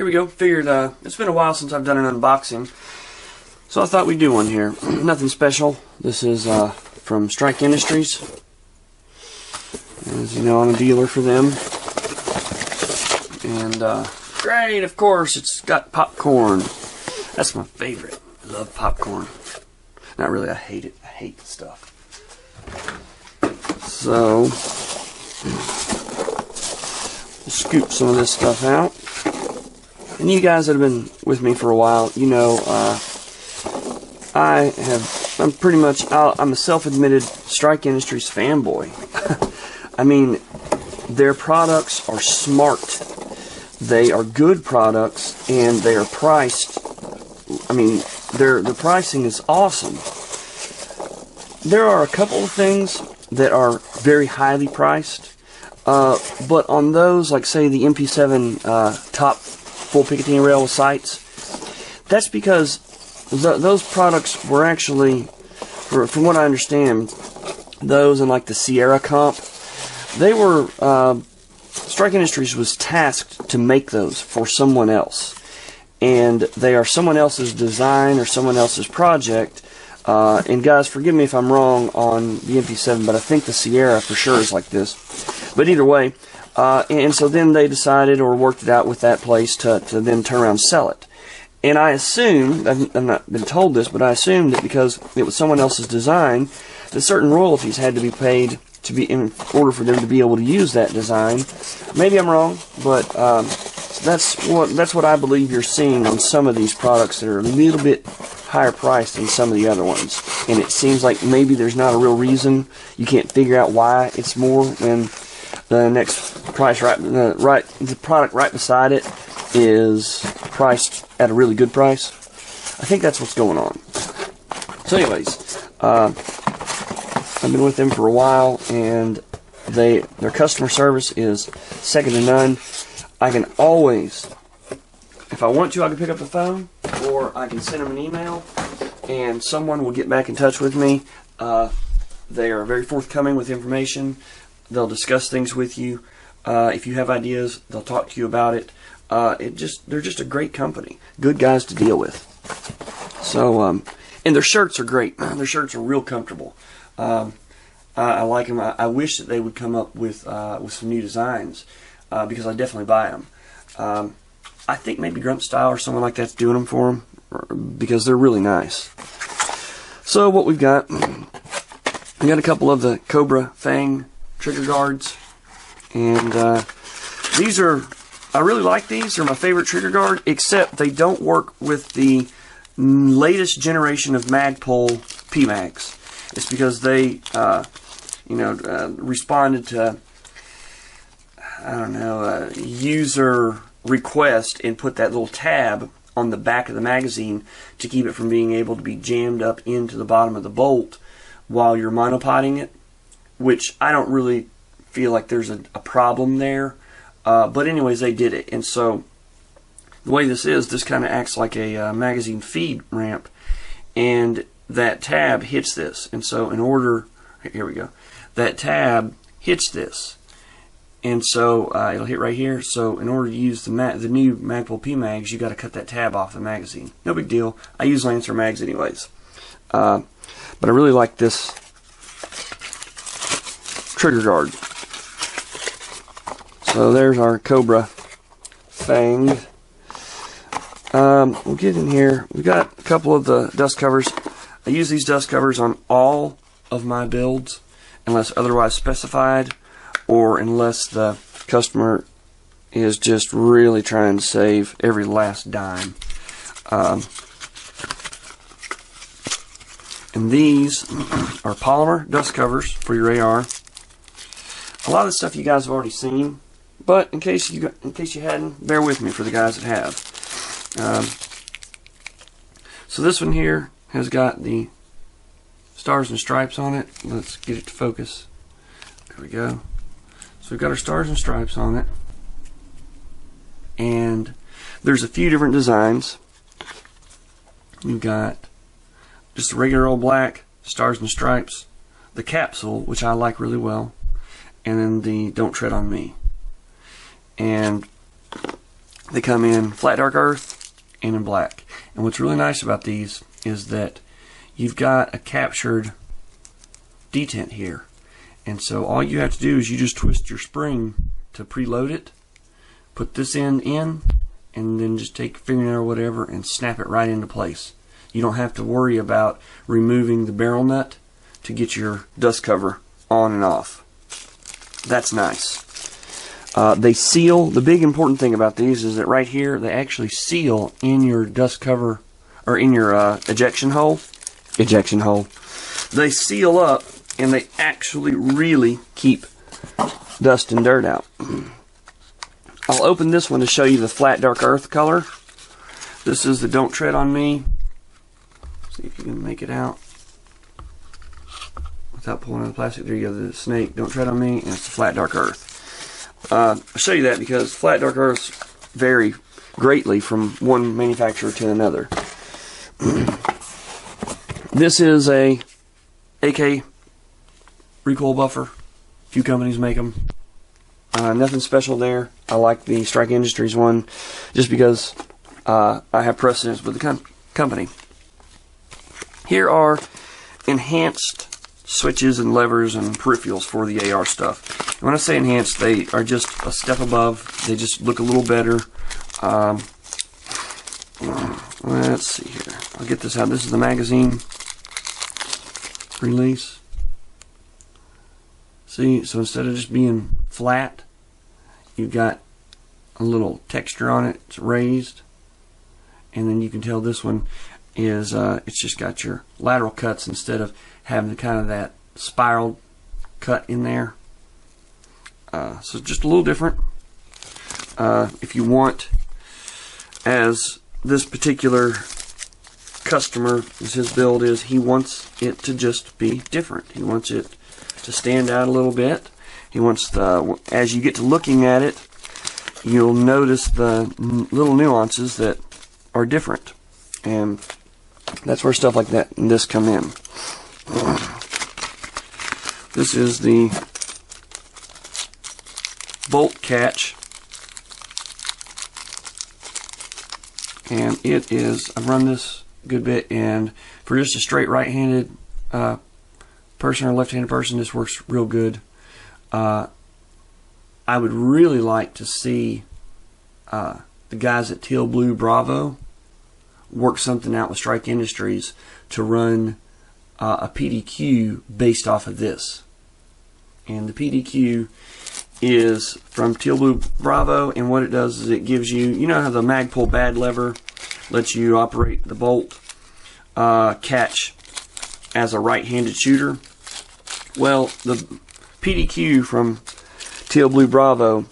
Here we go. Figured it's been a while since I've done an unboxing, so I thought we'd do one here. Nothing special. This is from Strike Industries. As you know, I'm a dealer for them. And great, of course, it's got popcorn. That's my favorite. I love popcorn. Not really, I hate it. I hate the stuff. So, we'll scoop some of this stuff out. And you guys that have been with me for a while, you know, I'm a self-admitted Strike Industries fanboy. I mean, their products are smart. They are good products, and they are priced. I mean, the pricing is awesome. There are a couple of things that are very highly priced, but on those, like say the MP7 top full Picatinny rail with sights, that's because those products were actually, from what I understand, those and like the Sierra comp, they were, Strike Industries was tasked to make those for someone else. And they are someone else's design or someone else's project. And guys, forgive me if I'm wrong on the MP7, but I think the Sierra for sure is like this. But either way, and so then they decided or worked it out with that place to then turn around and sell it. And I assume, I've not been told this, but I assume that because it was someone else's design, that certain royalties had to be paid to be in order for them to be able to use that design. Maybe I'm wrong, but that's what I believe you're seeing on some of these products that are a little bit higher priced than some of the other ones. And it seems like maybe there's not a real reason. You can't figure out why it's more when the next price the product right beside it is priced at a really good price. I think that's what's going on. So anyways, I've been with them for a while, and their customer service is second to none. I can always, if I want to, I can pick up the phone, or I can send them an email, and someone will get back in touch with me. They are very forthcoming with information. They'll discuss things with you. If you have ideas, they'll talk to you about it. They're just a great company. Good guys to deal with. So, and their shirts are great. Their shirts are real comfortable. I like them. I wish that they would come up with some new designs, because I definitely buy them. I think maybe Grunt Style or someone like that's doing them for them, because they're really nice. So what we've got, we got a couple of the Cobra Fang trigger guards, and I really like these. They're my favorite trigger guard, except they don't work with the latest generation of Magpul PMags. It's because they, responded to, user request and put that little tab on the back of the magazine to keep it from being able to be jammed up into the bottom of the bolt while you're monopoding it, which I don't really feel like there's a problem there. But anyways, they did it. And so the way this kind of acts like a magazine feed ramp, and that tab hits this. And so in order, here we go, that tab hits this. And so it'll hit right here. So in order to use the new Magpul PMags, you got to cut that tab off the magazine. No big deal. I use Lancer mags anyways. But I really like this trigger guard. So there's our Cobra Fang. We'll get in here. We got a couple of the dust covers. I use these dust covers on all of my builds unless otherwise specified, or unless the customer is just really trying to save every last dime. And these are polymer dust covers for your AR. A lot of the stuff you guys have already seen, but in case you hadn't, bear with me for the guys that have. So this one here has got the stars and stripes on it. Let's get it to focus. There we go. So we've got our stars and stripes on it, and there's a few different designs. We've got just a regular old black, stars and stripes, the capsule, which I like really well, and then the Don't Tread on Me. And They come in flat dark earth and in black. And what's really nice about these is that you've got a captured detent here. And so all you have to do is you just twist your spring to preload it, put this end in, and then just take a fingernail or whatever and snap it right into place. You don't have to worry about removing the barrel nut to get your dust cover on and off. That's nice. They seal. The big important thing about these is that right here they actually seal in your dust cover, or in your ejection hole. They seal up, and they actually really keep dust and dirt out. I'll open this one to show you the flat dark earth color. This is the Don't Tread on Me. See if you can make it out without pulling out the plastic. There you go, the snake, Don't Tread on Me, and it's the flat dark earth. I'll show you that because flat dark earths vary greatly from one manufacturer to another. This is a AK recoil buffer. Few companies make them. Nothing special there. I like the Strike Industries one just because I have precedence with the company. Here are enhanced switches and levers and peripherals for the AR stuff. And when I say enhanced, they are just a step above. They just look a little better. Let's see here. I'll get this out. This is the magazine release. See, so instead of just being flat, you've got a little texture on it. It's raised. And then you can tell this one is, it's just got your lateral cuts instead of having the kind of that spiraled cut in there. So just a little different. If you want, as this particular customer, as his build is, he wants it to just be different. He wants it to stand out a little bit. He wants the, as you get to looking at it, you'll notice the little nuances that are different, and that's where stuff like that and this come in. This is the bolt catch, and it is, I've run this a good bit, and for just a straight right-handed person or left-handed person, this works real good. I would really like to see the guys at Teal Blue Bravo work something out with Strike Industries to run a PDQ based off of this. And the PDQ is from Teal Blue Bravo, and what it does is it gives you, you know how the Magpul bad lever lets you operate the bolt catch as a right-handed shooter? Well, the PDQ from Teal Blue Bravo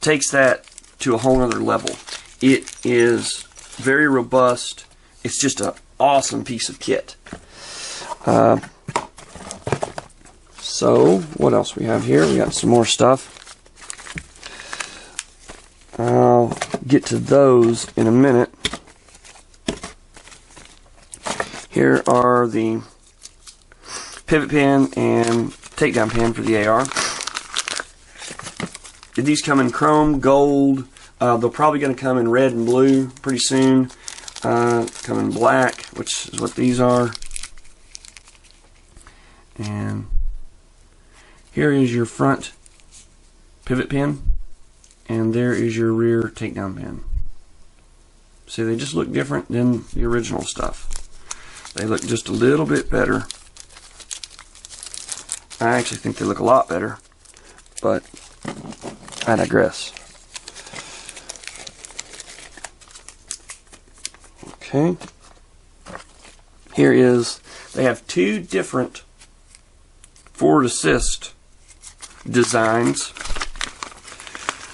takes that to a whole other level. It is very robust. It's just an awesome piece of kit. So, what else we have here? We got some more stuff. I'll get to those in a minute. Here are the pivot pin and takedown pin for the AR. These come in chrome, gold. They're probably going to come in red and blue pretty soon. Come in black, which is what these are. And here is your front pivot pin, and there is your rear takedown pin. See, they just look different than the original stuff. They look just a little bit better. I actually think they look a lot better, but I digress. Okay. Here is, they have two different forward assist designs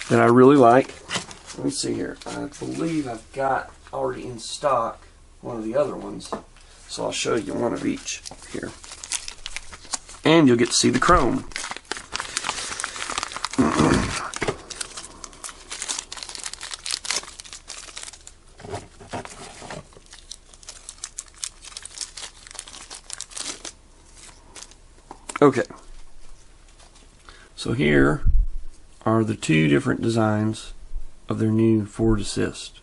that I really like. Let me see here. I believe I've got already in stock one of the other ones, so I'll show you one of each here. And you'll get to see the chrome. Okay, so here are the two different designs of their new forward assist.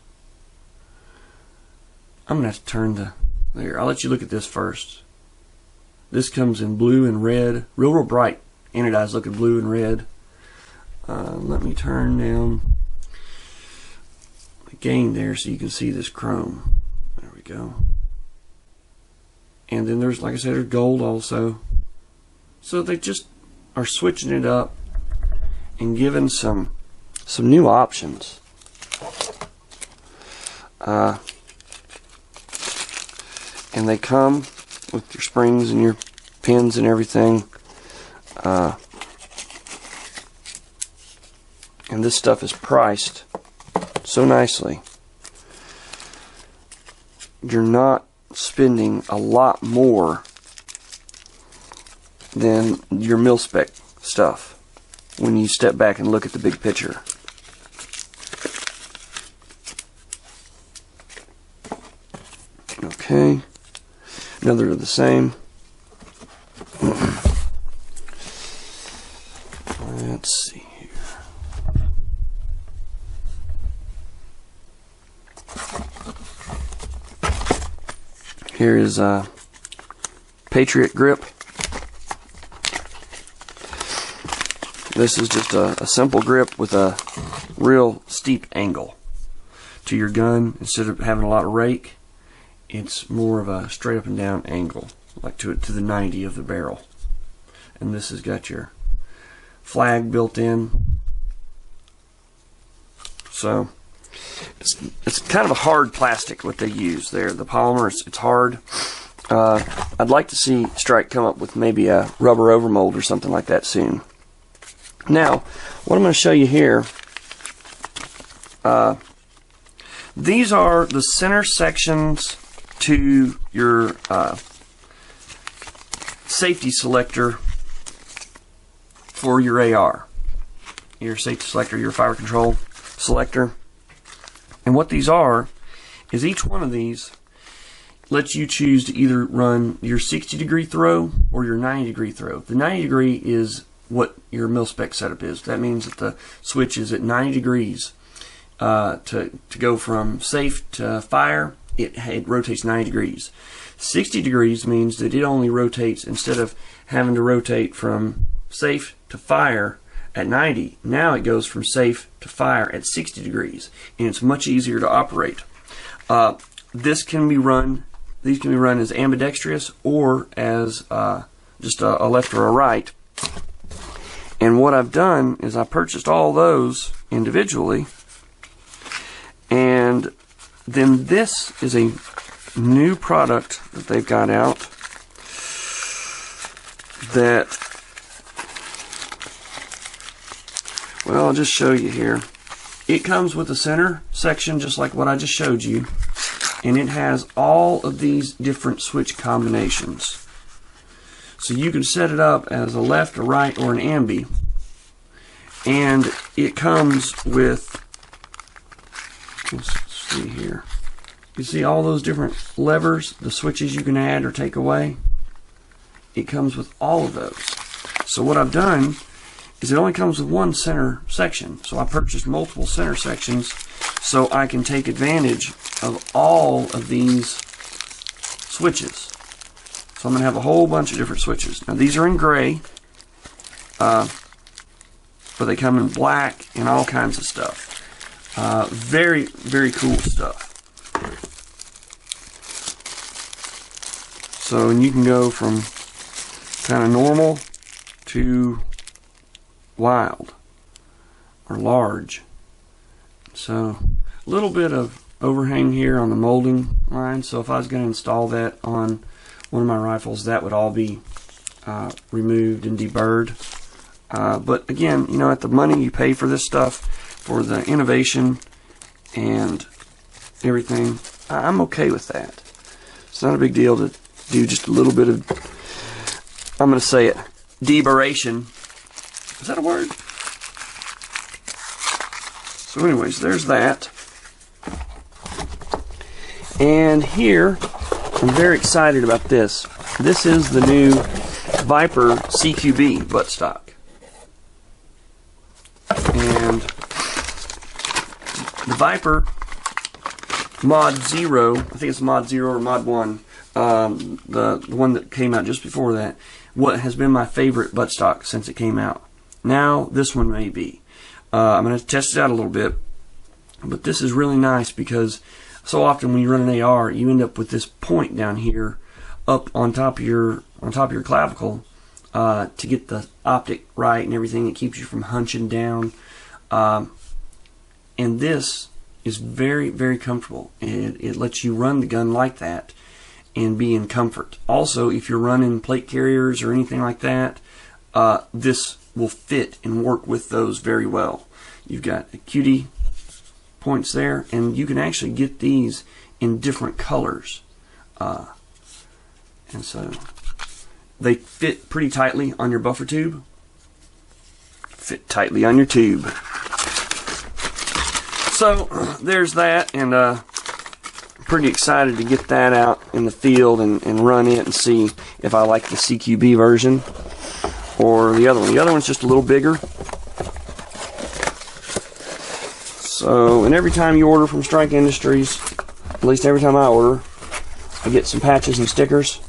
I'm going to have to turn the... There, I'll let you look at this first. This comes in blue and red. Real bright anodized looking blue and red. Let me turn down the gain there so you can see this chrome. There we go. And then there's, like I said, there's gold also. So they just are switching it up and giving some new options. And they come with your springs and your pins and everything. And this stuff is priced so nicely. You're not spending a lot more than your mil-spec stuff when you step back and look at the big picture. Okay, another of the same. Let's see here. Here is Patriot Grip. This is just a simple grip with a real steep angle to your gun. Instead of having a lot of rake, it's more of a straight up and down angle, like to the 90 of the barrel. And this has got your flag built in. So it's kind of a hard plastic what they use there. The polymer, it's hard. I'd like to see Strike come up with maybe a rubber overmold or something like that soon. Now, what I'm going to show you here, these are the center sections to your safety selector for your AR. Your safety selector, your fire control selector. And what these are is each one of these lets you choose to either run your 60-degree throw or your 90-degree throw. The 90-degree is what your mil-spec setup is. That means that the switch is at 90 degrees to go from safe to fire. It rotates 90 degrees. 60 degrees means that it only rotates, instead of having to rotate from safe to fire at 90, now it goes from safe to fire at 60 degrees, and it's much easier to operate. These can be run as ambidextrous or as just a left or a right. And what I've done is I purchased all those individually, and then this is a new product that they've got out that, well, I'll just show you here. It comes with a center section just like what I just showed you, and it has all of these different switch combinations. So you can set it up as a left, a right, or an ambi. And it comes with, let's see here. You see all those different levers, the switches you can add or take away? It comes with all of those. So what I've done is it only comes with one center section. So I purchased multiple center sections so I can take advantage of all of these switches. So I'm going to have a whole bunch of different switches. Now these are in gray, but they come in black and all kinds of stuff. Very, very cool stuff. So, and you can go from kind of normal to wild or large. So a little bit of overhang here on the molding line. So if I was going to install that on one of my rifles, that would all be removed and deburred. But again, you know, at the money you pay for this stuff, for the innovation and everything, I'm okay with that. It's not a big deal to do just a little bit of, I'm going to say it, deburration. Is that a word? So anyways, there's that. And here, I'm very excited about this. This is the new Viper CQB buttstock. And The Viper Mod 0, I think it's Mod 0 or Mod 1, the one that came out just before that, what has been my favorite buttstock since it came out. Now, this one may be. I'm going to test it out a little bit, but this is really nice because so often when you run an AR, you end up with this point down here up on top of your clavicle to get the optic right and everything. It keeps you from hunching down. And this is very, very comfortable. It lets you run the gun like that and be in comfort. Also, if you're running plate carriers or anything like that, this will fit and work with those very well. You've got a QD points there, and you can actually get these in different colors. And so they fit pretty tightly on your buffer tube. Fit tightly on your tube. So there's that, and pretty excited to get that out in the field and run it and see if I like the CQB version or the other one. The other one's just a little bigger. So, and every time you order from Strike Industries, at least every time I order, I get some patches and stickers.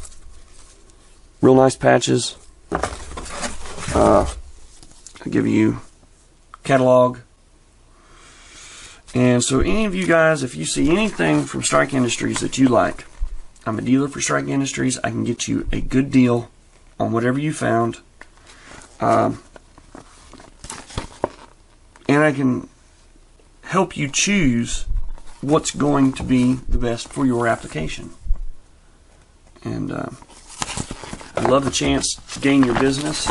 Real nice patches. I give you catalog. And so any of you guys, if you see anything from Strike Industries that you like, I'm a dealer for Strike Industries. I can get you a good deal on whatever you found. And I can help you choose what's going to be the best for your application. And I love the chance to gain your business.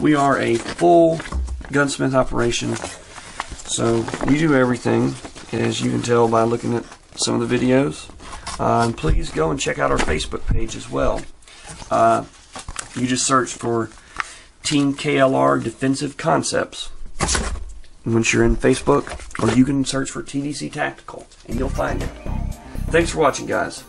We are a full gunsmith operation, so we do everything, as you can tell by looking at some of the videos. And please go and check out our Facebook page as well. You just search for Team KLR Defensive Concepts once you're in Facebook, or you can search for TDCtactical and you'll find it. Thanks for watching, guys.